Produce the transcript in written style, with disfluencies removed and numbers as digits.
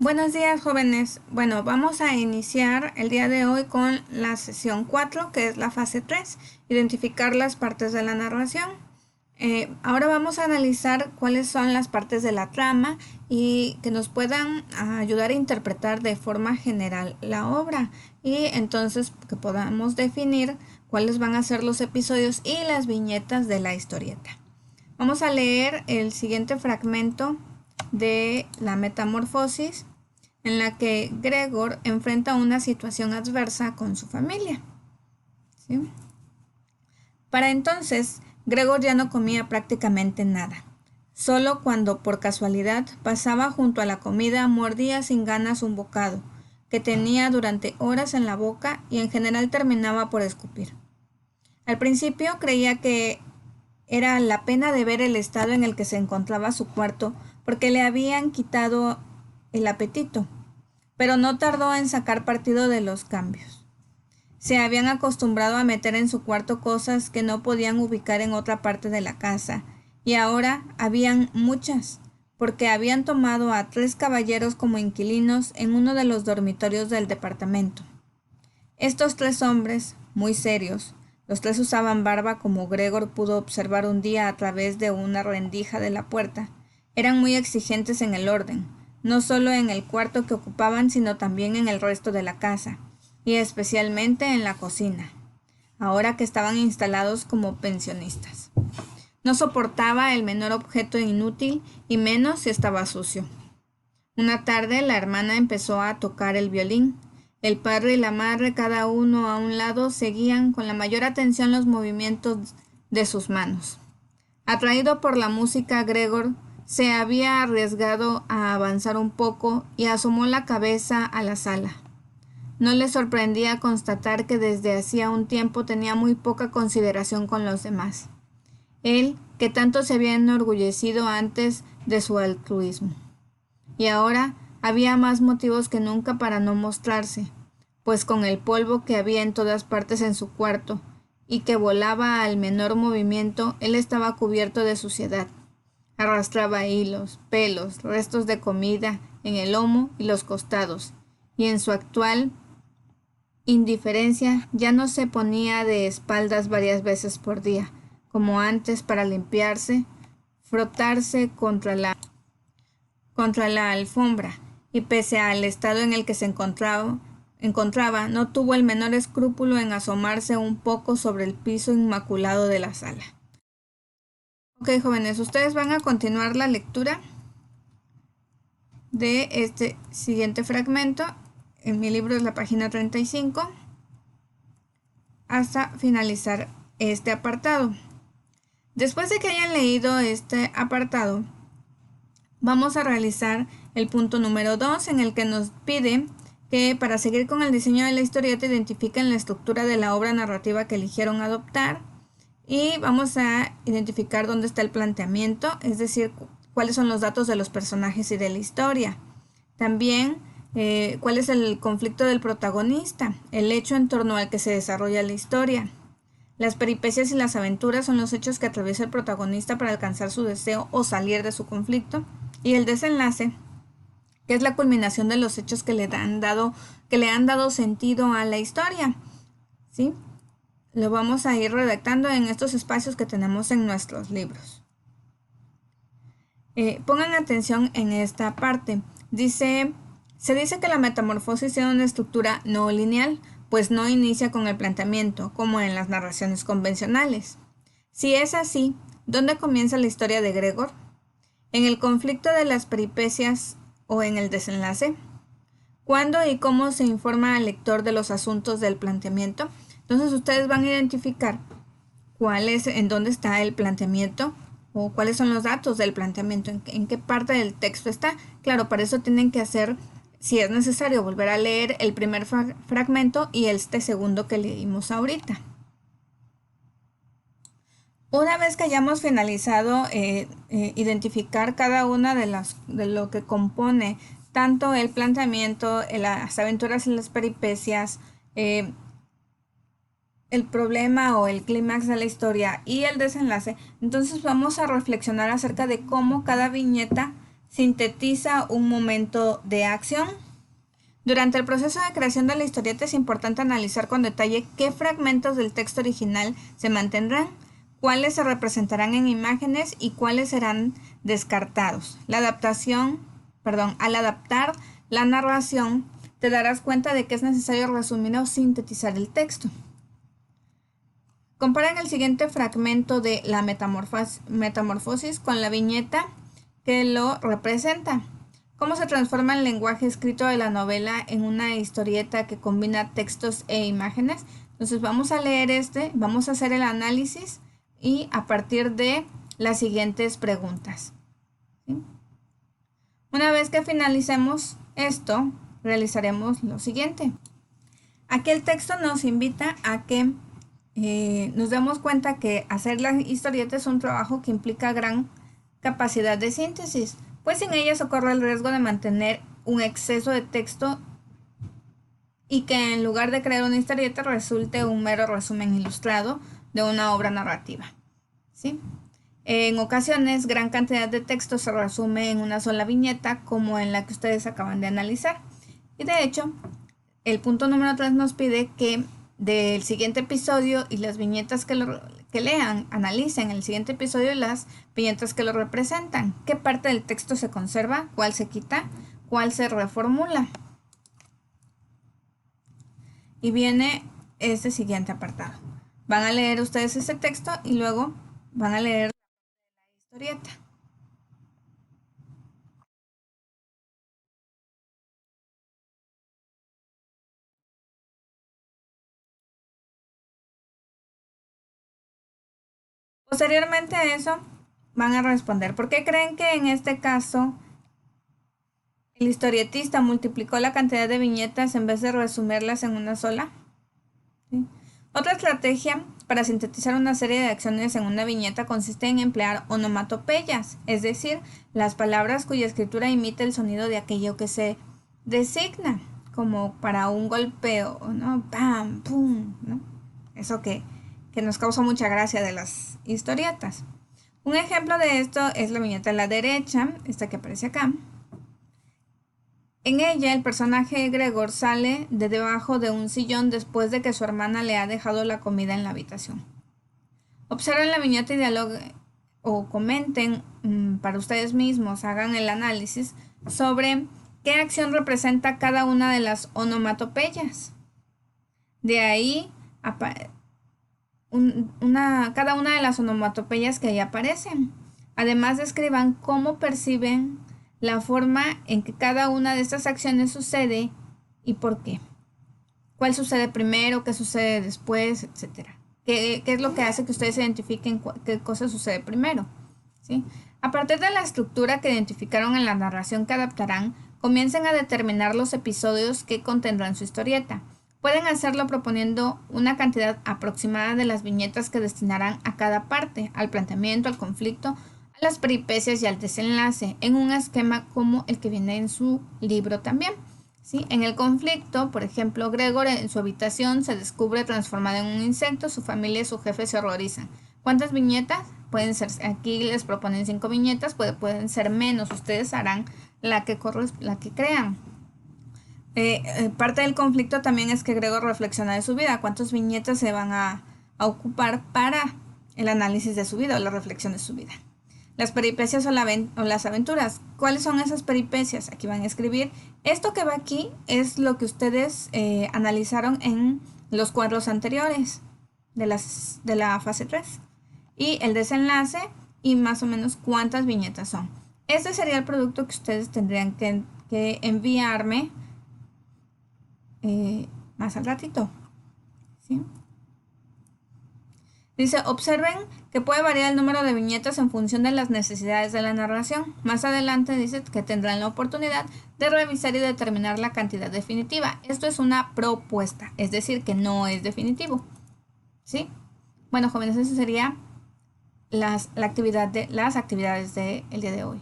Buenos días, jóvenes. Bueno, vamos a iniciar el día de hoy con la sesión 4, que es la fase 3, identificar las partes de la narración. Ahora vamos a analizar cuáles son las partes de la trama y que nos puedan ayudar a interpretar de forma general la obra, y entonces que podamos definir cuáles van a ser los episodios y las viñetas de la historieta. Vamos a leer el siguiente fragmento de la metamorfosis, en la que Gregor enfrenta una situación adversa con su familia. ¿Sí? Para entonces, Gregor ya no comía prácticamente nada. Solo cuando por casualidad pasaba junto a la comida mordía sin ganas un bocado, que tenía durante horas en la boca y en general terminaba por escupir. Al principio creía que era la pena de ver el estado en el que se encontraba su cuarto, porque le habían quitado el apetito, pero no tardó en sacar partido de los cambios. Se habían acostumbrado a meter en su cuarto cosas que no podían ubicar en otra parte de la casa, y ahora habían muchas, porque habían tomado a 3 caballeros como inquilinos en uno de los dormitorios del departamento. Estos 3 hombres, muy serios, los 3 usaban barba, como Gregor pudo observar un día a través de una rendija de la puerta. Eran muy exigentes en el orden, no solo en el cuarto que ocupaban, sino también en el resto de la casa, y especialmente en la cocina, ahora que estaban instalados como pensionistas. No soportaba el menor objeto inútil, y menos si estaba sucio. Una tarde la hermana empezó a tocar el violín. El padre y la madre, cada uno a un lado, seguían con la mayor atención los movimientos de sus manos. Atraído por la música, Gregor se había arriesgado a avanzar un poco y asomó la cabeza a la sala. No le sorprendía constatar que desde hacía un tiempo tenía muy poca consideración con los demás. Él, que tanto se había enorgullecido antes de su altruismo. Y ahora había más motivos que nunca para no mostrarse, pues con el polvo que había en todas partes en su cuarto, y que volaba al menor movimiento, él estaba cubierto de suciedad. Arrastraba hilos, pelos, restos de comida en el lomo y los costados, y en su actual indiferencia ya no se ponía de espaldas varias veces por día, como antes, para limpiarse, frotarse contra la alfombra, y pese al estado en el que se encontraba, no tuvo el menor escrúpulo en asomarse un poco sobre el piso inmaculado de la sala. Ok, jóvenes, ustedes van a continuar la lectura de este siguiente fragmento. En mi libro es la página 35, hasta finalizar este apartado. Después de que hayan leído este apartado, vamos a realizar el punto número 2, en el que nos pide que para seguir con el diseño de la historieta identifiquen la estructura de la obra narrativa que eligieron adoptar, y vamos a identificar dónde está el planteamiento, es decir, cuáles son los datos de los personajes y de la historia. También cuál es el conflicto del protagonista, el hecho en torno al que se desarrolla la historia. Las peripecias y las aventuras son los hechos que atraviesa el protagonista para alcanzar su deseo o salir de su conflicto. Y el desenlace, que es la culminación de los hechos que le han dado sentido a la historia. ¿Sí? Lo vamos a ir redactando en estos espacios que tenemos en nuestros libros. Pongan atención en esta parte. Se dice que la metamorfosis tiene una estructura no lineal, pues no inicia con el planteamiento, como en las narraciones convencionales. Si es así, ¿dónde comienza la historia de Gregor? ¿En el conflicto de las peripecias o en el desenlace? ¿Cuándo y cómo se informa al lector de los asuntos del planteamiento? Entonces ustedes van a identificar en dónde está el planteamiento, o cuáles son los datos del planteamiento, en qué parte del texto está. Claro, para eso tienen que hacer, si es necesario, volver a leer el primer fragmento y este segundo que leímos ahorita. Una vez que hayamos finalizado identificar cada una de lo que compone tanto el planteamiento, las aventuras y las peripecias, el problema o el clímax de la historia y el desenlace, entonces vamos a reflexionar acerca de cómo cada viñeta Sintetiza un momento de acción. Durante el proceso de creación de la historieta es importante analizar con detalle qué fragmentos del texto original se mantendrán, cuáles se representarán en imágenes y cuáles serán descartados. Al adaptar la narración, te darás cuenta de que es necesario resumir o sintetizar el texto. Comparen el siguiente fragmento de la metamorfosis con la viñeta que lo representa. Cómo se transforma el lenguaje escrito de la novela en una historieta que combina textos e imágenes. Entonces vamos a leer vamos a hacer el análisis y a partir de las siguientes preguntas. ¿Sí? Una vez que finalicemos esto, realizaremos lo siguiente. Aquí el texto nos invita a que nos demos cuenta que hacer la historieta es un trabajo que implica gran capacidad de síntesis, pues sin ella se corre el riesgo de mantener un exceso de texto y que en lugar de crear una historieta resulte un mero resumen ilustrado de una obra narrativa. ¿Sí? En ocasiones, gran cantidad de texto se resume en una sola viñeta, como en la que ustedes acaban de analizar. Y de hecho, el punto número 3 nos pide que del siguiente episodio y las viñetas que lean, analicen el siguiente episodio y las viñetas que lo representan. ¿Qué parte del texto se conserva? ¿Cuál se quita? ¿Cuál se reformula? Y viene este siguiente apartado. Van a leer ustedes ese texto y luego van a leer la historieta. Posteriormente a eso, van a responder, ¿por qué creen que en este caso el historietista multiplicó la cantidad de viñetas en vez de resumirlas en una sola? ¿Sí? Otra estrategia para sintetizar una serie de acciones en una viñeta consiste en emplear onomatopeyas, es decir, las palabras cuya escritura imita el sonido de aquello que se designa, como para un golpeo, ¿no? ¡Pam! ¡Pum! ¿no? Eso que nos causa mucha gracia de las historietas. Un ejemplo de esto es la viñeta a la derecha, esta que aparece acá. En ella, el personaje Gregor sale de debajo de un sillón después de que su hermana le ha dejado la comida en la habitación. Observen la viñeta y dialoguen o comenten para ustedes mismos, hagan el análisis sobre qué acción representa cada una de las onomatopeyas. De ahí, cada una de las onomatopeyas que ahí aparecen. Además, describan cómo perciben la forma en que cada una de estas acciones sucede y por qué. ¿Cuál sucede primero? ¿Qué sucede después? Etcétera. ¿Qué es lo que hace que ustedes identifiquen qué cosa sucede primero? ¿Sí? A partir de la estructura que identificaron en la narración que adaptarán, comiencen a determinar los episodios que contendrán su historieta. Pueden hacerlo proponiendo una cantidad aproximada de las viñetas que destinarán a cada parte, al planteamiento, al conflicto, a las peripecias y al desenlace, en un esquema como el que viene en su libro también. ¿Sí? En el conflicto, por ejemplo, Gregor en su habitación se descubre transformado en un insecto, su familia y su jefe se horrorizan. ¿Cuántas viñetas? Pueden ser, aquí les proponen 5 viñetas, pueden ser menos, ustedes harán la que crean. Parte del conflicto también es que Gregor reflexiona de su vida. ¿Cuántas viñetas se van a ocupar para el análisis de su vida o la reflexión de su vida? Las peripecias o las aventuras. ¿Cuáles son esas peripecias? Aquí van a escribir. Esto que va aquí es lo que ustedes analizaron en los cuadros anteriores de la fase 3. Y el desenlace y más o menos cuántas viñetas son. Este sería el producto que ustedes tendrían que enviarme más al ratito. ¿Sí? Dice, observen que puede variar el número de viñetas en función de las necesidades de la narración. Más adelante dice que tendrán la oportunidad de revisar y determinar la cantidad definitiva. Esto es una propuesta, es decir, que no es definitivo. ¿Sí? Bueno, jóvenes, eso sería las actividades del día de hoy.